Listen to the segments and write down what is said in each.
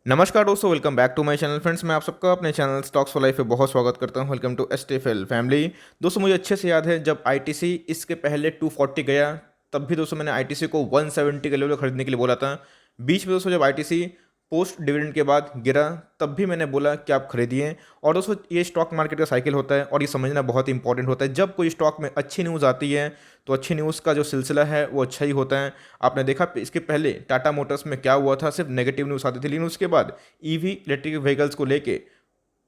नमस्कार दोस्तों, welcome back to my channel friends. मैं आप सबका अपने चैनल स्टॉक्स फॉर लाइफ पे बहुत स्वागत करता हूं। Welcome to STFL family. दोस्तों, मुझे अच्छे से याद है जब आईटीसी इसके पहले 240 गया, तब भी दोस्तों मैंने आईटीसी को 170 के लेवल पर खरीदने के लिए बोला था। बीच में दोस्तों जब आईटीसी पोस्ट डिविडेंड के बाद गिरा, तब भी मैंने बोला कि आप खरीदिए। और दोस्तों ये स्टॉक मार्केट का साइकिल होता है और ये समझना बहुत इंपॉर्टेंट होता है। जब कोई स्टॉक में अच्छी न्यूज़ आती है तो अच्छी न्यूज़ का जो सिलसिला है वो अच्छा ही होता है। आपने देखा इसके पहले टाटा मोटर्स में क्या हुआ था, सिर्फ नेगेटिव न्यूज़ आती थी, लेकिन उसके बाद ईवी इलेक्ट्रिक व्हीकल्स को लेके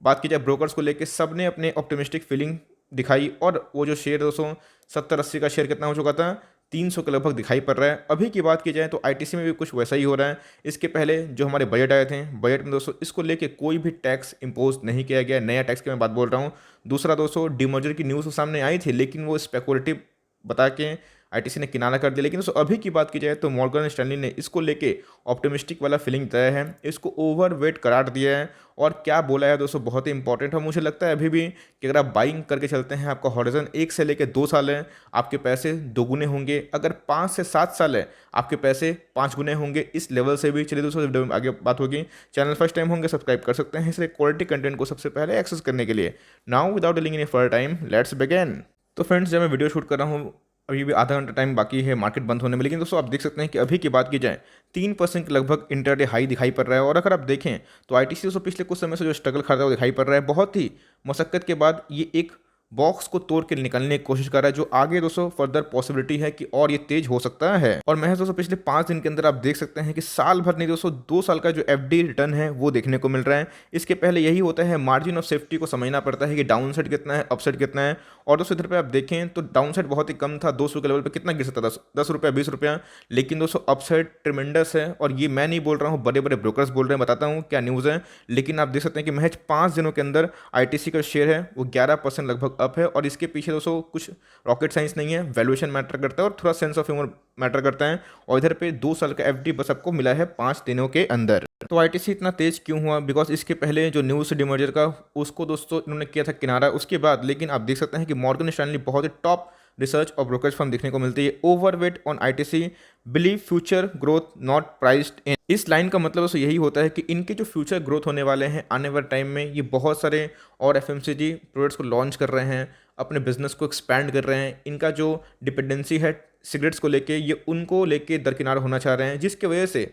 बात की जाए, ब्रोकर्स को लेके सब ने अपने ऑप्टिमिस्टिक फीलिंग दिखाई। और वो जो शेयर दोस्तों 70-80 का शेयर कितना हो चुका था, 300 के लगभग दिखाई पड़ रहा है। अभी की बात की जाए तो आईटीसी में भी कुछ वैसा ही हो रहा है। इसके पहले जो हमारे बजट आए थे, बजट में दोस्तों इसको लेके कोई भी टैक्स इंपोज नहीं किया गया। नया टैक्स की मैं बात बोल रहा हूँ। दूसरा दोस्तों, डीमर्जर की न्यूज़ सामने आई थी, लेकिन वो स्पेकुलेटिव बता के आईटीसी ने किनारा कर दिया। लेकिन दोस्तों अभी की बात की जाए तो मॉर्गन स्टैनली ने इसको लेके ऑप्टिमिस्टिक वाला फीलिंग दिया है, इसको ओवरवेट करार दिया है। और क्या बोला है दोस्तों, बहुत ही इंपॉर्टेंट है। मुझे लगता है अभी भी कि अगर आप बाइंग करके चलते हैं, आपका हॉरिजन 1 से लेकर 2 साल है, आपके पैसे दोगुने होंगे। अगर 5 से 7 साल है, आपके पैसे 5 गुने होंगे। इस लेवल से भी चलिए दोस्तों वीडियो में आगे बात होगी। चैनल फर्स्ट टाइम होंगे सब्सक्राइब कर सकते हैं इसलिए क्वालिटी कंटेंट को सबसे पहले एक्सेस करने के लिए। Now without dealing any further time, let's begin. तो फ्रेंड्स, जब मैं वीडियो शूट कर रहा हूँ, अभी भी आधा घंटा टाइम बाकी है मार्केट बंद होने में, लेकिन दोस्तों आप देख सकते हैं कि अभी की बात की जाए 3% के लगभग इंटरडे हाई दिखाई पड़ रहा है। और अगर आप देखें तो आईटीसी दोस्तों पिछले कुछ समय से जो स्ट्रगल कर रहा है वो दिखाई पड़ रहा है। बहुत ही मशक्कत के बाद ये एक बॉक्स को तोड़ के निकलने की कोशिश कर रहा है, जो आगे दोस्तों फर्दर पॉसिबिलिटी है कि और ये तेज हो सकता है। और महज दोस्तों पिछले 5 दिन के अंदर आप देख सकते हैं कि साल भर नहीं दोस्तों 2 साल का जो एफडी रिटर्न है वो देखने को मिल रहा है। इसके पहले यही होता है, मार्जिन ऑफ सेफ्टी को समझना पड़ता है कि डाउन साइड कितना है, अपसाइड कितना है। और दोस्तों इधर पे आप देखें तो डाउन साइड बहुत ही कम था, 200 के लेवल पे कितना गिर सकता था, 10 रुपया 20 रुपया। लेकिन दोस्तों अपसाइड ट्रिमेंडस है। और ये मैं नहीं बोल रहा हूँ, बड़े बड़े ब्रोकर्स बोल रहे हैं, बताता हूँ क्या न्यूज़ है। लेकिन आप देख सकते हैं कि महज 5 दिनों के अंदर आईटीसी का शेयर है वो 11% लगभग अप है। और इसके पीछे दोस्तों कुछ रॉकेट साइंस नहीं है, वैल्यूएशन मैटर करता है और थोड़ा सेंस ऑफ ह्यूमर मैटर करता है। और इधर पे 2 साल का एफडी बस आपको मिला है 5 दिनों के अंदर। तो आईटीसी इतना तेज क्यों हुआ? बिकॉज इसके पहले जो न्यूज़ डिमर्जर का, उसको दोस्तों इन्होंने किया था किनारा उसके बाद। लेकिन आप देख सकते हैं कि मॉर्गन स्टैनली बहुत ही टॉप रिसर्च और ब्रोकरेज फर्म देखने को मिलती है। Overweight on ITC, believe future growth not priced इन। इस लाइन का मतलब दोस्तों यही होता है कि इनके जो फ्यूचर ग्रोथ होने वाले हैं आने वाले टाइम में, ये बहुत सारे और एफएमसीजी प्रोडक्ट्स को लॉन्च कर रहे हैं, अपने बिजनेस को एक्सपैंड कर रहे हैं। इनका जो डिपेंडेंसी है सिगरेट्स को लेके, ये उनको लेके दरकिनार होना चाह रहे हैं, जिसकी वजह से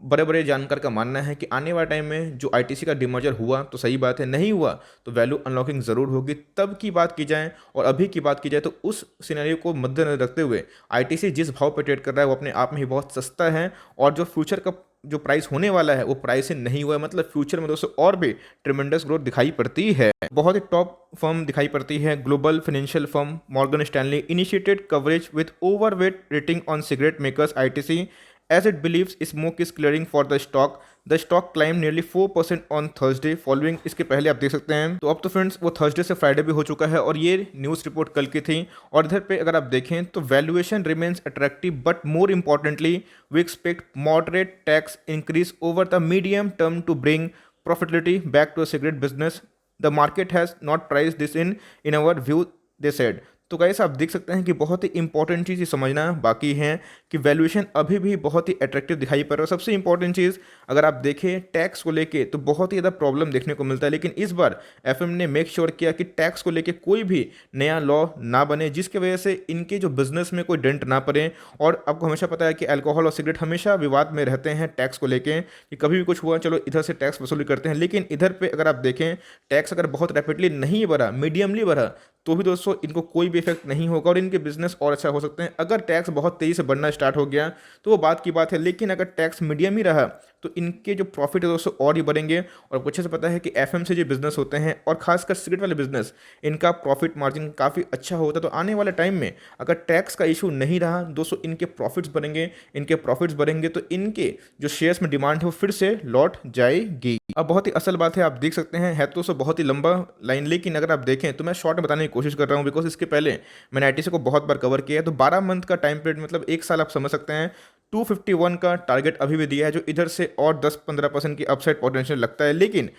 बड़े बड़े जानकार का मानना है कि आने वाले टाइम में जो आईटीसी का डिमर्जर हुआ तो सही बात है, नहीं हुआ तो वैल्यू अनलॉकिंग ज़रूर होगी। तब की बात की जाए और अभी की बात की जाए तो उस सिनेरियो को मद्देनजर रखते हुए आईटीसी जिस भाव पर ट्रेड कर रहा है वो अपने आप में ही बहुत सस्ता है। और जो फ्यूचर का जो प्राइस होने वाला है वो प्राइस से नहीं हुआ है, मतलब फ्यूचर में दोस्तों और भी ट्रिमेंडस ग्रोथ दिखाई पड़ती है। बहुत ही टॉप फर्म दिखाई पड़ती है, global financial firm Morgan Stanley initiated coverage with overweight rating on cigarette makers ITC as it believes smoke is clearing for the stock. The stock climbed nearly 4% on Thursday following। इसके पहले आप देख सकते हैं तो अब तो फ्रेंड्स वो थर्सडे से फ्राइडे भी हो चुका है और ये न्यूज़ रिपोर्ट कल की थी। और इधर पे अगर आप देखें तो valuation remains attractive but more importantly we expect moderate tax increase over the medium term to bring profitability back to cigarette business. The market has not price this in our view, they said. तो guys आप देख सकते हैं कि बहुत ही important चीज़ समझना बाकी है कि वैल्यूएशन अभी भी बहुत ही अट्रैक्टिव दिखाई पड़ रहा है। सबसे इंपॉर्टेंट चीज़ अगर आप देखें टैक्स को लेके तो बहुत ही ज़्यादा प्रॉब्लम देखने को मिलता है, लेकिन इस बार एफएम ने मेक श्योर किया कि टैक्स को लेके कोई भी नया लॉ ना बने, जिसकी वजह से इनके जो बिजनेस में कोई डेंट ना पड़े। और आपको हमेशा पता है कि अल्कोहल और सिगरेट हमेशा विवाद में रहते हैं टैक्स को लेके, कि कभी भी कुछ हुआ चलो इधर से टैक्स वसूली करते हैं। लेकिन इधर पे अगर आप देखें टैक्स अगर बहुत रैपिडली नहीं बढ़ा, मीडियमली बढ़ा, तो भी दोस्तों इनको कोई भी इफेक्ट नहीं होगा और इनके बिजनेस और अच्छा हो सकते हैं। अगर टैक्स बहुत तेज़ी से बढ़ना स्टार्ट हो गया तो वो बात की बात है, लेकिन अगर टैक्स मीडियम ही रहा तो इनके जो प्रॉफिट है दोस्तों और ही बढ़ेंगे। और कुछ से पता है कि एफएमसीजी बिजनेस होते हैं और खासकर सिगरेट वाले बिजनेस, इनका प्रॉफिट मार्जिन काफ़ी अच्छा होता है। तो आने वाले टाइम में अगर टैक्स का इशू नहीं रहा दोस्तों, इनके प्रॉफिट्स बढ़ेंगे, इनके प्रॉफिट्स बढ़ेंगे तो इनके जो शेयर्स में डिमांड है वो फिर से लौट जाएगी। अब बहुत ही असल बात है, आप देख सकते हैं है तो सो बहुत ही लंबा लाइन, लेकिन अगर आप देखें तो मैं शॉर्ट में बताने की कोशिश कर रहा हूँ बिकॉज इसके पहले मैंने आईटीसी को बहुत बार कवर किया है। तो 12 मंथ का टाइम पीरियड मतलब 1 साल आप समझ सकते हैं। 251 का टारगेट अभी भी दिया है, जो इधर से और 10-15% की अपसाइड पोटेंशियल लगता है। लेकिन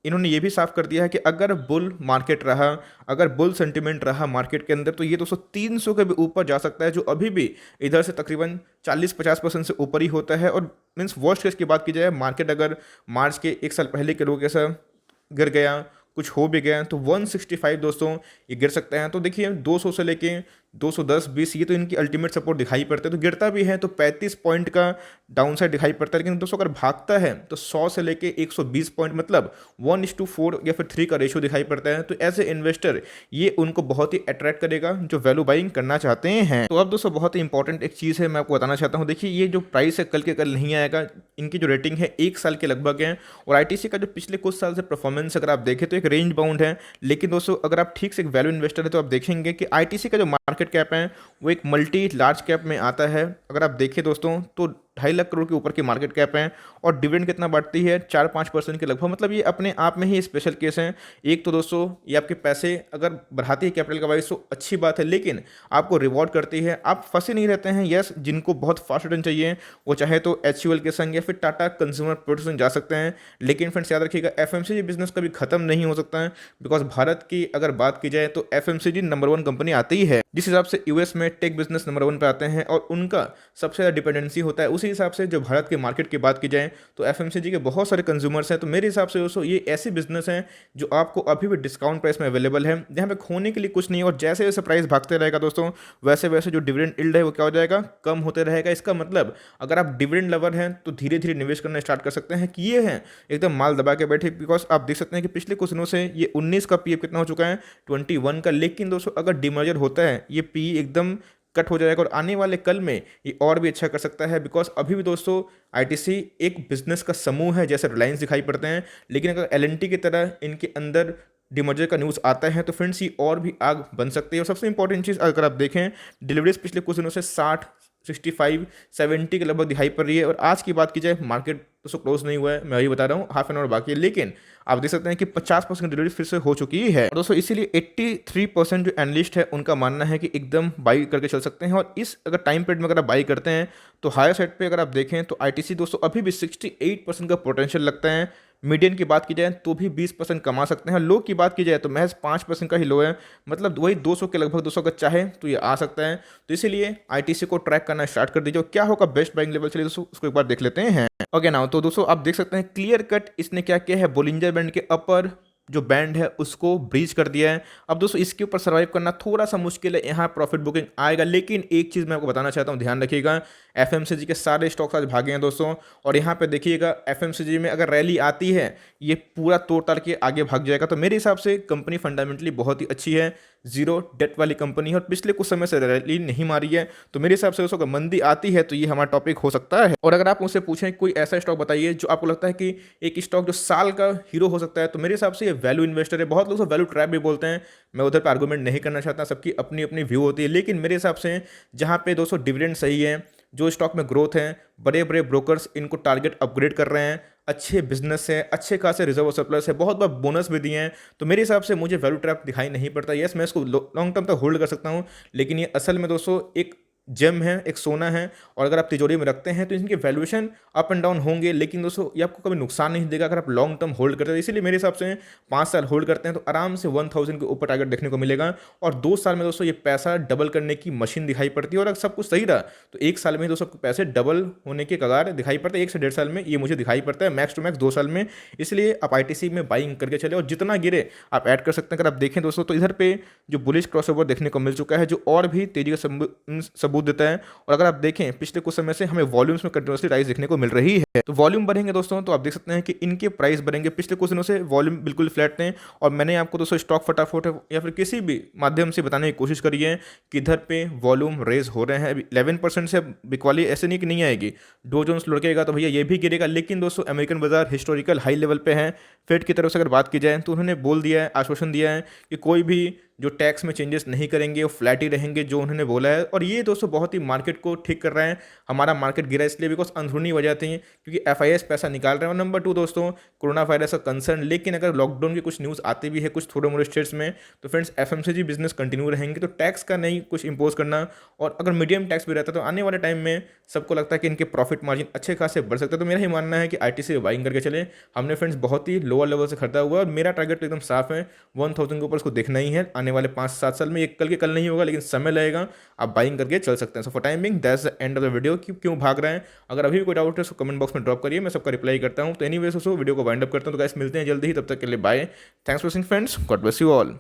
इन्होंने ये भी साफ कर दिया है कि अगर बुल मार्केट रहा, अगर बुल सेंटिमेंट रहा मार्केट के अंदर, तो ये दोस्तों 300 के भी ऊपर जा सकता है, जो अभी भी इधर से तकरीबन 40-50% से ऊपर ही होता है। और मीन्स वर्स्ट केस की बात की जाए, मार्केट अगर मार्च के एक साल पहले के लोग ऐसा गिर गया, कुछ हो भी गया, तो 165 दोस्तों ये गिर सकते हैं। तो देखिए 200 से लेके 210-20 ये तो इनकी अल्टीमेट सपोर्ट दिखाई पड़ता है। तो गिरता भी है तो 35 पॉइंट का डाउन साइड दिखाई पड़ता है, लेकिन दोस्तों अगर भागता है तो 100 से लेके 120 पॉइंट, मतलब 1:4 या फिर 3 का रेशियो दिखाई पड़ता है। तो एज ए इन्वेस्टर ये उनको बहुत ही अट्रैक्ट करेगा जो वैल्यू बाइंग करना चाहते हैं। तो अब दोस्तों बहुत ही इंपॉर्टेंट एक चीज़ है, मैं आपको बताना चाहता हूँ। देखिए ये जो प्राइस है कल के कल नहीं आएगा, इनकी जो रेटिंग है 1 साल के लगभग है। और आईटीसी का जो पिछले कुछ साल से परफॉर्मेंस अगर आप देखें तो एक रेंज बाउंड है। लेकिन दोस्तों अगर आप ठीक से एक वैल्यू इन्वेस्टर है तो आप देखेंगे कि आईटीसी का जो मार्केट कैप है वो एक मल्टी लार्ज कैप में आता है। अगर आप देखें दोस्तों तो 2.5 लाख करोड़ के ऊपर की मार्केट कैप है और डिविडेंड कितना बढ़ती है 4-5% के लगभग, मतलब ये अपने आप में ही स्पेशल केस है। एक तो दोस्तों ये आपके पैसे अगर बढ़ाती है कैपिटल का वाइज तो अच्छी बात है, लेकिन आपको रिवॉर्ड करती है, आप फंसे नहीं रहते हैं। यस, जिनको बहुत फास्ट रिटर्न चाहिए वो चाहे तो एचयूएल के संग या फिर टाटा कंज्यूमर प्रोडक्ट्स संग जा सकते हैं। लेकिन फ्रेंड्स याद रखिएगा एफएमसीजी बिजनेस कभी खत्म नहीं हो सकता है, बिकॉज भारत की अगर बात की जाए तो एफएमसीजी नंबर 1 कंपनी आती है। जिस हिसाब से यूएस में टेक बिजनेस नंबर 1 पे आते हैं और उनका सबसे ज़्यादा डिपेंडेंसी होता है, उसी हिसाब से जो भारत के मार्केट की बात की जाए तो एफएमसीजी के बहुत सारे कंज्यूमर्स हैं। तो मेरे हिसाब से दोस्तों ये ऐसी बिजनेस है जो आपको अभी भी डिस्काउंट प्राइस में अवेलेबल है, जहाँ पे खोने के लिए कुछ नहीं है। और जैसे जैसे प्राइस भागते रहेगा दोस्तों वैसे वैसे जो डिविडेंड यील्ड है वो क्या हो जाएगा, कम होते रहेगा। इसका मतलब अगर आप डिविडेंड लवर हैं तो धीरे धीरे निवेश करना स्टार्ट कर सकते हैं कि ये है एकदम माल दबा के बैठे। बिकॉज आप देख सकते हैं कि पिछले कुछ दिनों से ये 19 का पीएफ कितना हो चुका है, 21 का। लेकिन दोस्तों अगर डिमर्जर होता है ये पी एकदम कट हो जाएगा और आने वाले कल में ये और भी अच्छा कर सकता है। बिकॉज अभी भी दोस्तों आईटीसी एक बिजनेस का समूह है, जैसे रिलायंस दिखाई पड़ते हैं, लेकिन अगर एलएनटी की तरह इनके अंदर डिमर्जर का न्यूज़ आता है तो फ्रेंड्स ये और भी आग बन सकती है। और सबसे इंपॉर्टेंट चीज़ अगर आप देखें डिलीवरीज पिछले कुछ दिनों से 60, 65, 70 के लगभग दिखाई पड़ रही है। और आज की बात की जाए मार्केट दोस्तों क्लोज नहीं हुआ है, मैं वही बता रहा हूँ, हाफ एन आवर बाकी है, लेकिन आप देख सकते हैं कि 50% डिलीवरी फिर से हो चुकी है। और दोस्तों इसीलिए 83% जो एनालिस्ट है उनका मानना है कि एकदम बाई करके चल सकते हैं। और इस अगर टाइम पीरियड में अगर आप बाई करते हैं तो हायर साइड पे अगर आप देखें तो आईटीसी दोस्तों अभी भी 68% का पोटेंशियल लगता है। मीडियन की बात की जाए तो भी 20% कमा सकते हैं। लो की बात की जाए तो महज 5% का ही लो है, मतलब वही 200 के लगभग 200 का चाहे तो ये आ सकता है। तो इसीलिए आईटीसी को ट्रैक करना स्टार्ट कर दीजिए। क्या होगा बेस्ट बाइंग लेवल, चलिए दोस्तों उसको एक बार देख लेते हैं। ओके नाउ तो दोस्तों आप देख सकते हैं क्लियर कट इसने क्या किया है, बोलिंजर बैंड के अपर जो बैंड है उसको ब्रीच कर दिया है। अब दोस्तों इसके ऊपर सर्वाइव करना थोड़ा सा मुश्किल है, यहाँ प्रॉफिट बुकिंग आएगा। लेकिन एक चीज़ मैं आपको बताना चाहता हूँ, ध्यान रखिएगा, एफएमसीजी के सारे स्टॉक्स आज भागे हैं दोस्तों। और यहाँ पे देखिएगा एफएमसीजी में अगर रैली आती है ये पूरा तोड़ ताड़ के आगे भाग जाएगा। तो मेरे हिसाब से कंपनी फंडामेंटली बहुत ही अच्छी है, जीरो डेट वाली कंपनी है और पिछले कुछ समय से रैली नहीं मारी है। तो मेरे हिसाब से दोस्तों अगर मंदी आती है तो ये हमारा टॉपिक हो सकता है। और अगर आप मुझसे पूछें कोई ऐसा स्टॉक बताइए जो आपको लगता है कि एक स्टॉक जो साल का हीरो हो सकता है, तो मेरे हिसाब से ये वैल्यू इन्वेस्टर है। बहुत लोग वैल्यू ट्रैप भी बोलते हैं, मैं उधर पर आर्गूमेंट नहीं करना चाहता, सबकी अपनी अपनी व्यू होती है। लेकिन मेरे हिसाब से जहाँ पे दोस्तों डिविडेंड सही है, जो स्टॉक में ग्रोथ है, बड़े बड़े ब्रोकर्स इनको टारगेट अपग्रेड कर रहे हैं, अच्छे बिजनेस है, अच्छे खासे रिजर्व सरप्लस है, बहुत बार बोनस भी दिए हैं, तो मेरे हिसाब से मुझे वैल्यू ट्रैप दिखाई नहीं पड़ता। यस, मैं इसको लॉन्ग टर्म तक होल्ड कर सकता हूँ, लेकिन ये असल में दोस्तों एक जेम है, एक सोना है। और अगर आप तिजोरी में रखते हैं तो इनके वैल्यूएशन अप एंड डाउन होंगे, लेकिन दोस्तों ये आपको कभी नुकसान नहीं देगा अगर आप लॉन्ग टर्म होल्ड करते हैं। इसीलिए मेरे हिसाब से 5 साल होल्ड करते हैं तो आराम से 1000 के ऊपर टारगेट देखने को मिलेगा। और 2 साल में दोस्तों ये पैसा डबल करने की मशीन दिखाई पड़ती है। और अगर सब कुछ सही रहा तो 1 साल में ही दोस्तों पैसे डबल होने के कगार दिखाई पड़ते हैं। 1 से 1.5 साल में ये मुझे दिखाई पड़ता है, मैक्स टू मैक्स 2 साल में। इसलिए आप आईटीसी में बाइंग करके चले और जितना गिरे आप ऐड कर सकते हैं। अगर आप देखें दोस्तों तो इधर पे जो बुलिश क्रॉसओवर देखने को मिल चुका है, जो और भी तेजी का सबूत देता है। और अगर आप देखें पिछले कुछ समय से हमें वॉल्यूम्स में कंटिन्यूसली राइज देखने को मिल रही है। तो वॉल्यूम बढ़ेंगे दोस्तों तो आप देख सकते हैं कि इनके प्राइस बढ़ेंगे। पिछले कुछ दिनों से वॉल्यूम बिल्कुल फ्लैट थे और मैंने आपको दोस्तों स्टॉक फटाफट या फिर किसी भी माध्यम से बताने की कोशिश करी है कि इधर पे वॉल्यूम रेज हो रहे हैं। अभी 11% से बिकवाली ऐसे नहीं कि नहीं आएगी, डो जोन्स लुढ़केगा तो भैया ये भी गिरेगा। लेकिन दोस्तों अमेरिकन बाजार हिस्टोरिकल हाई लेवल पे है। फेड की तरफ से अगर बात की जाए तो उन्होंने बोल दिया है, आश्वासन दिया है कि कोई भी जो टैक्स में चेंजेस नहीं करेंगे, वो फ्लैट ही रहेंगे जो उन्होंने बोला है। और ये दोस्तों बहुत ही मार्केट को ठीक कर रहे हैं। हमारा मार्केट गिरा इसलिए बिकॉज अंदरूनी वजह थी, क्योंकि FIS पैसा निकाल रहे हैं। और नंबर 2 दोस्तों, कोरोना वायरस का कंसर्न। लेकिन अगर लॉकडाउन की कुछ न्यूज़ आती भी है कुछ थोड़े मोड़े स्टेट्स में, तो फ्रेंड्स FMCG बिजनेस कंटिन्यू रहेंगे, तो टैक्स का नहीं कुछ इम्पोज करना। और अगर मीडियम टैक्स भी रहता तो आने वाले टाइम में सबको लगता है कि इनके प्रॉफिट मार्जिन अच्छे खासे बढ़ सकते हैं। तो मेरा ही मानना है कि ITC बाइंग करके चले। हमने फ्रेंड्स बहुत ही लोअर लेवल से खरीदा हुआ है और मेरा टारगेट तो एकदम साफ है, 1000 के ऊपर उसको देखना ही है आने वाले 5-7 साल में। ये कल के कल नहीं होगा, लेकिन समय लगेगा। आप बाइंग करके चल सकते हैं। So for timing that's the end of the video. क्यों भाग रहे हैं? अगर अभी भी कोई डाउट है उसको कमेंट बॉक्स में ड्रॉप करिए, मैं सबका रिप्लाई करता हूँ। तो एनीवेज वीडियो को वाइंड अप करता हूँ। तो गाइस मिलते हैं जल्दी ही, तब तक के लिए bye. Thanks for watching friends, God bless you all.